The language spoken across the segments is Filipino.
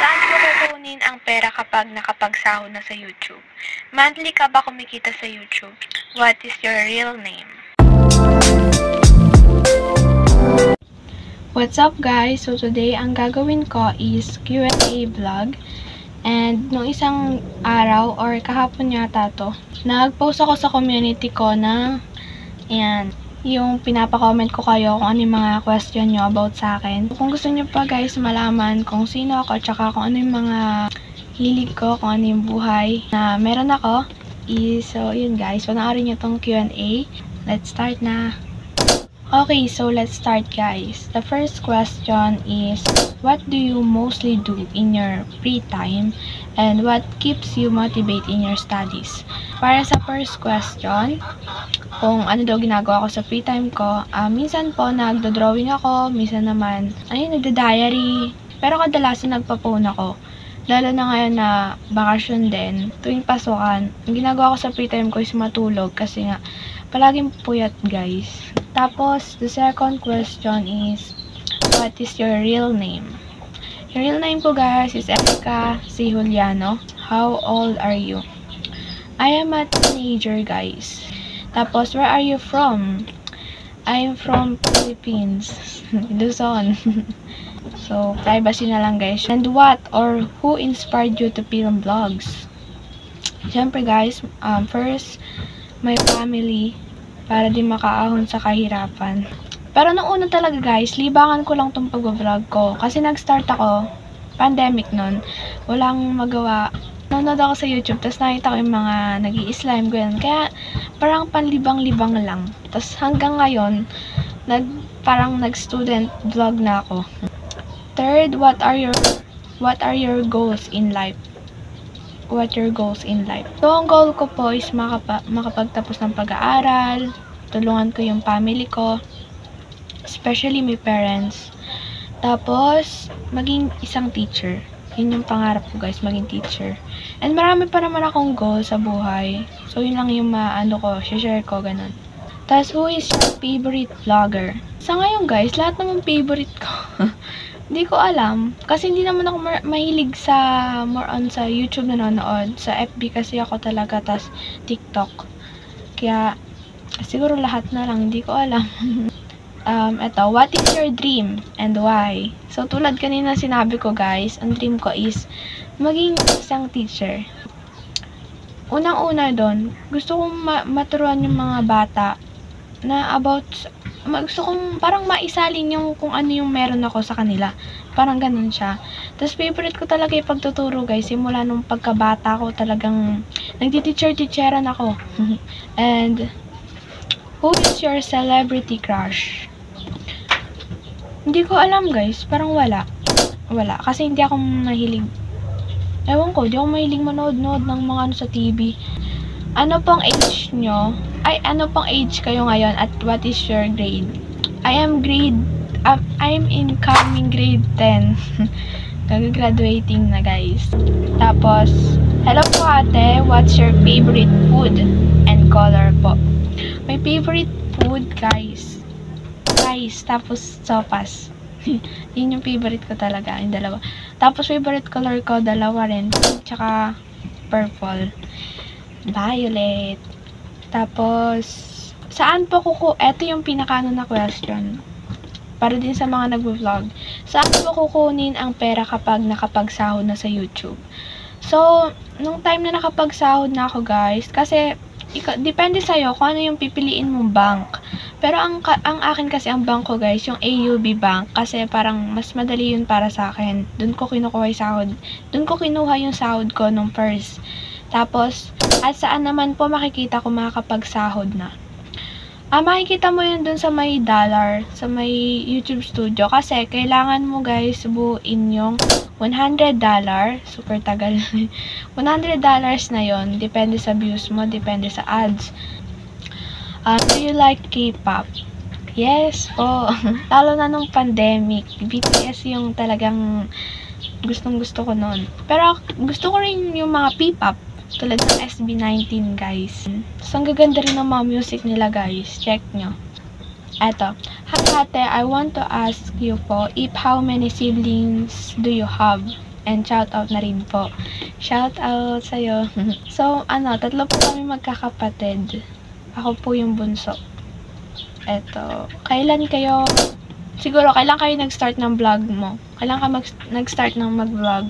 Saan ko kukunin ang pera kapag nakapagsahod na sa YouTube? Monthly ka ba kumikita sa YouTube? What is your real name? What's up guys? So today ang gagawin ko is Q&A vlog. And nung isang araw or kahapon yata to, nag-post ako sa community ko ng yung pinapa-comment ko kayo kung ano yung mga question nyo about sa akin. Kung gusto nyo pa guys malaman kung sino ako, tsaka kung ano yung mga hilig ko, kung ano yung buhay na meron ako, so yun guys, panoorin nyo tong Q&A. Let's start na! Okay, so let's start guys. The first question is, what do you mostly do in your free time and what keeps you motivated in your studies? Para sa first question, kung ano daw ginagawa ko sa free time ko, minsan po nagdo-drawing ako, minsan naman, nagda-diary, pero kadalasan nagpa-phone ako. Lalo na ngayon na bakasyon din, tuwing pasukan, ang ginagawa ko sa free time ko is matulog kasi nga, palaging puyat guys. Tapos, the second question is, what is your real name? Your real name ko guys is Erica C. Juliano. How old are you? I am a teenager guys. Tapos, where are you from? I am from Philippines. Luzon. So, privacy na lang guys. And what or who inspired you to film vlogs? Siyempre guys, first, my family, para di makaahon sa kahirapan. Pero nung una talaga guys, libangan ko lang tong pag-vlog ko. Kasi nag-start ako, pandemic nun, walang magawa. Nanonood ako sa YouTube, tapos nakita ko yung mga nag-i-slime ko yan. Kaya parang panlibang-libang lang. Tapos hanggang ngayon, parang nag-student vlog na ako. Third, what are your goals in life? What your goals in life? So, ang goal ko po is makapagtapos ng pag-aaral, tulungan ko yung family ko, especially my parents. Tapos, maging isang teacher. Yun yung pangarap ko guys, maging teacher. And marami pa naman akong goal sa buhay. So, yun lang yung share ko, ganun. Tapos, who is your favorite vlogger? Sa ngayon guys, lahat naman favorite ko. Hindi ko alam. Kasi hindi naman ako mahilig sa more on sa YouTube nanonood. Sa FB kasi ako talaga, tas TikTok. Kaya, siguro lahat na lang. Hindi ko alam. Eto, what is your dream and why? So, tulad kanina sinabi ko guys, ang dream ko is maging isang teacher. Unang-una doon, gusto kong maturuan yung mga bata na gusto kong parang maisalin yung kung ano yung meron ako sa kanila. Parang ganun siya. Tapos favorite ko talaga yung pagtuturo guys. Simula nung pagkabata ko talagang nagti-teacher-teacheran ako. And who is your celebrity crush? Hindi ko alam guys. Parang wala. Wala. Kasi hindi ako mahilig. Ewan ko, hindi ako mahilig manood-nood ng mga ano sa TV. Ano pong age nyo? Ano pong age kayo ngayon at what is your grade? I'm incoming grade 10. Graduating na guys. Tapos, hello po ate, what's your favorite food and color po? My favorite food guys, tapos sopas. Yun yung favorite ko talaga, yung dalawa. Tapos favorite color ko, dalawa rin, tsaka purple. Violet. Tapos, saan po ito yung pinakaano na question. Para din sa mga nagvo-vlog. Saan po kukunin ang pera kapag nakapagsahod na sa YouTube? So, nung time na nakapagsahod na ako guys, kasi, depende sa'yo kung ano yung pipiliin mong bank. Pero ang akin kasi, ang bank ko guys, yung AUB Bank, kasi parang mas madali yun para sa akin. Doon ko kinuha yung sahod ko nung first. Tapos, at saan naman po makikita ko makakapagsahod na? Makikita mo yun dun sa may dollar, sa may YouTube Studio. Kasi, kailangan mo guys, buuin yung $100. Super tagal. $100 na yon. Depende sa views mo, depende sa ads. Do you like K-pop? Yes po. Lalo na nung pandemic. BTS yung talagang gustong-gusto ko nun. Pero, gusto ko rin yung mga P-pop. Tulad ng SB19 guys. So, ang gaganda rin ng mga music nila guys. Check nyo. Eto. Hi ate, I want to ask you po, if how many siblings do you have? And shout out na rin po. Shout out sa'yo. So, tatlo po kami magkakapatid. Ako po yung bunso. Eto, kailan kayo nag-start ng vlog mo? Kailan ka nag-start ng mag-vlog?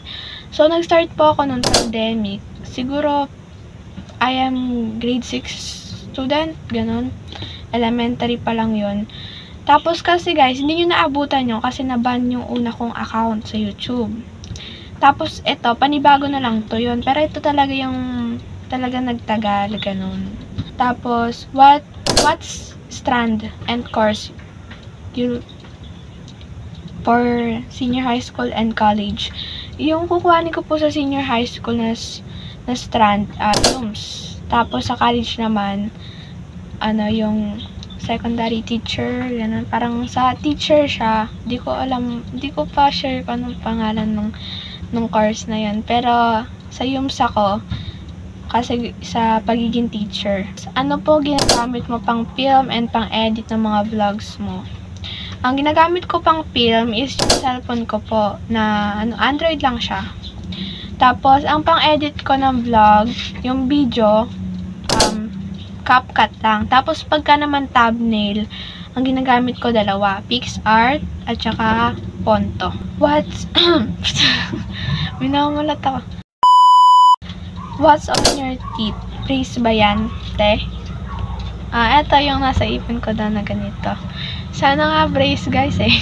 So, nag-start po ako nung pandemic. Siguro, I am grade 6 student, ganun. Elementary pa lang yun. Tapos kasi guys, hindi nyo naabutan yun kasi naban yung una kong account sa YouTube. Tapos, eto, panibago na lang to yun. Pero ito talaga yung talaga nagtagal, ganun. Tapos, what's strand and course for senior high school and college? Yung kukuhanin ko po sa senior high school na strand, UMS. Tapos sa college naman, yung secondary teacher, ganun. Parang sa teacher siya, di ko pa sure kung anong pangalan nung course na yun. Pero sa UMS ako, kasi sa pagiging teacher. Ano po ginagamit mo pang film and pang edit ng mga vlogs mo? Ang ginagamit ko pang film is yung cellphone ko po na Android lang siya. Tapos ang pang edit ko ng vlog, yung video, CapCut lang. Tapos pagka naman thumbnail, ang ginagamit ko dalawa, PixArt at saka Ponto. Minangulat ako. What's on your teeth? Brace ba yan, te? Eto yung nasa ipin ko na ganito. Sana nga brace, guys, eh.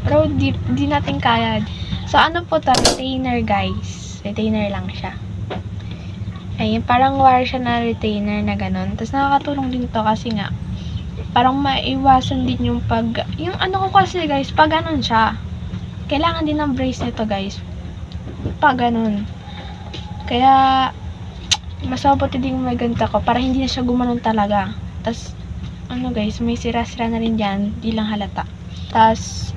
Pero di natin kaya. So, ano po to? Retainer, guys. Retainer lang siya. Ayun, parang wire siya na retainer na ganun. Tapos, nakakatulong din to kasi nga, parang maiwasan din yung yung ko kasi, guys, pag ganun siya. Kailangan din ng brace nito, guys. Pag ganun. Kaya, mas mabuti din may ganito ko para hindi na siya gumanon talaga. Tapos, guys, may sira-sira na rin dyan. Di lang halata. Tapos,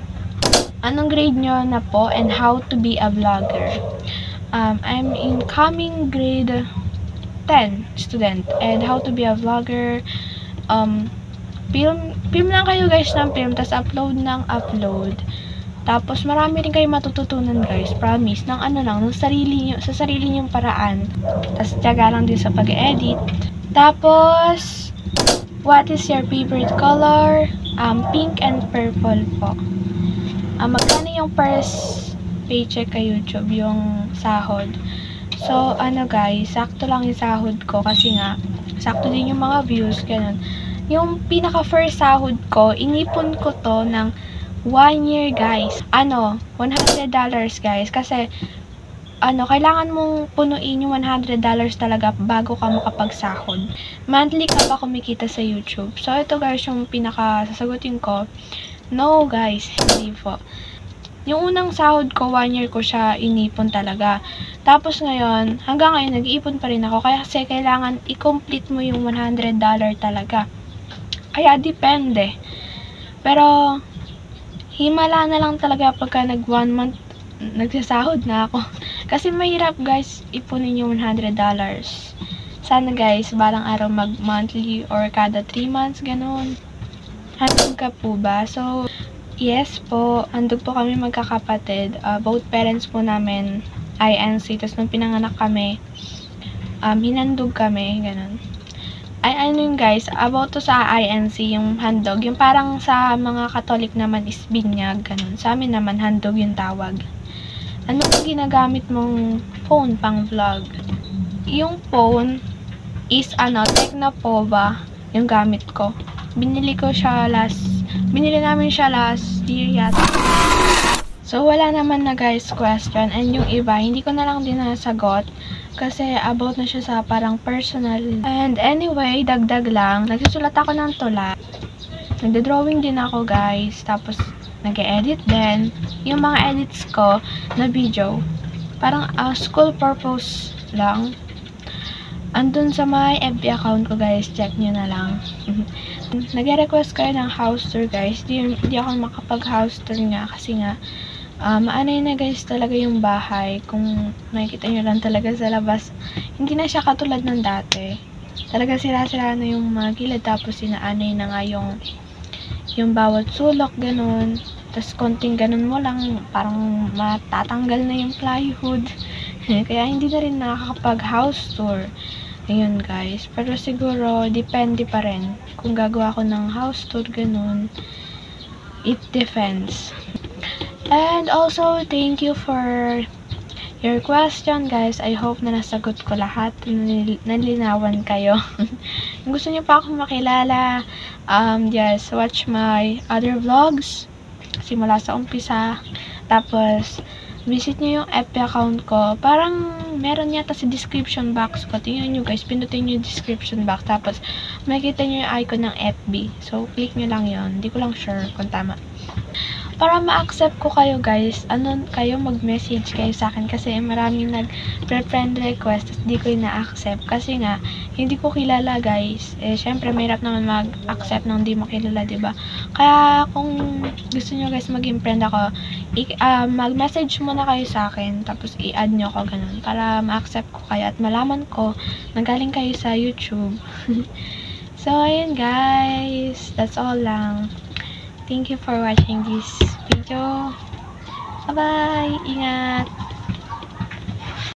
anong grade nyo na po and how to be a vlogger? I'm incoming grade 10 student and how to be a vlogger. Film lang kayo guys ng film. Tapos, upload ng upload. Tapos, marami rin kayo matututunan guys. Promise. Sa sarili nyong paraan. Tapos, tiyaga lang din sa pag-edit. Tapos, what is your favorite color? Pink and purple po. Magkano yung first paycheck kay YouTube? Yung sahod. So, guys, sakto lang yung sahod ko. Kasi nga, sakto din yung mga views. Ganun. Yung pinaka-first sahod ko, inipon ko to ng 1 year, guys. $100 guys. Kasi, kailangan mong punuin yung $100 talaga bago ka makapagsahod. Monthly ka pa kumikita sa YouTube. So, ito guys, yung pinaka-sasagutin ko. No, guys. Hindi po. Yung unang sahod ko, 1 year ko siya inipon talaga. Tapos ngayon, hanggang ngayon, nag-iipon pa rin ako. Kasi kailangan i-complete mo yung $100 talaga. Kaya, depende. Pero, himala na lang talaga pagka nag 1 month, nagsasahod na ako. Kasi mahirap guys, ipunin yung $100. Sana guys, balang araw mag-monthly or kada 3 months, ganun. Handog ka po ba? So, yes po, handog po kami magkakapatid. Both parents po namin, INC. Tapos nung pinanganak kami, hinandog kami, ganun. Yun guys, about to sa INC, yung handog, yung parang sa mga Katolik naman is binyag, ganun. Sa amin naman, handog yung tawag. Ano yung ginagamit mong phone pang vlog? Yung phone is Tecno Pova yung gamit ko. Binili namin siya last year yata. So, wala naman na guys question. And yung iba, hindi ko na lang din nasagot. Kasi about na siya sa parang personal. And anyway, dagdag lang. Nagsusulat ako ng tula. Nagda-drawing din ako guys. Tapos, nag-edit din. Yung mga edits ko na video. Parang school purpose lang. Andun sa my FB account ko guys. Check nyo na lang. Nag-request kayo ng house tour guys. Di ako makapag-house tour nga. Kasi nga, maanay na guys talaga yung bahay. Kung makikita nyo lang talaga sa labas, hindi na siya katulad ng dati. Talaga sira-sira na yung mga gilid. Tapos sinaanay na nga yung bawat sulok, ganun. Tapos konting ganun mo lang, parang matatanggal na yung plywood. Kaya hindi na rin nakakapag house tour. Ayun guys. Pero siguro, depende pa rin. Kung gagawa ko ng house tour, ganun. It depends. And also, thank you for your question, guys. I hope na nasagot ko lahat. Nalinawan kayo. Kung gusto niyo pa akong makilala, just watch my other vlogs. Simula sa umpisa. Tapos, visit niyo yung FB account ko. Parang meron yata sa description box ko. Tingnan nyo guys, pindutin nyo yung description box. Tapos, makikita nyo yung icon ng FB. So, click nyo lang yon. Hindi ko lang sure kung tama. Para ma-accept ko kayo guys, kayo mag-message kayo sa akin kasi maraming nag-friend request tapos di ko na-accept kasi nga hindi ko kilala guys. Syempre mahirap naman mag-accept ng di mo kilala, 'di ba? Kaya kung gusto niyo guys maging friend ako, mag-message muna kayo sa akin tapos i-add niyo ako ganun para ma-accept ko kayo at malaman ko na galing kayo sa YouTube. So ayun guys, that's all lang. Thank you for watching this video. Bye-bye! Ingat!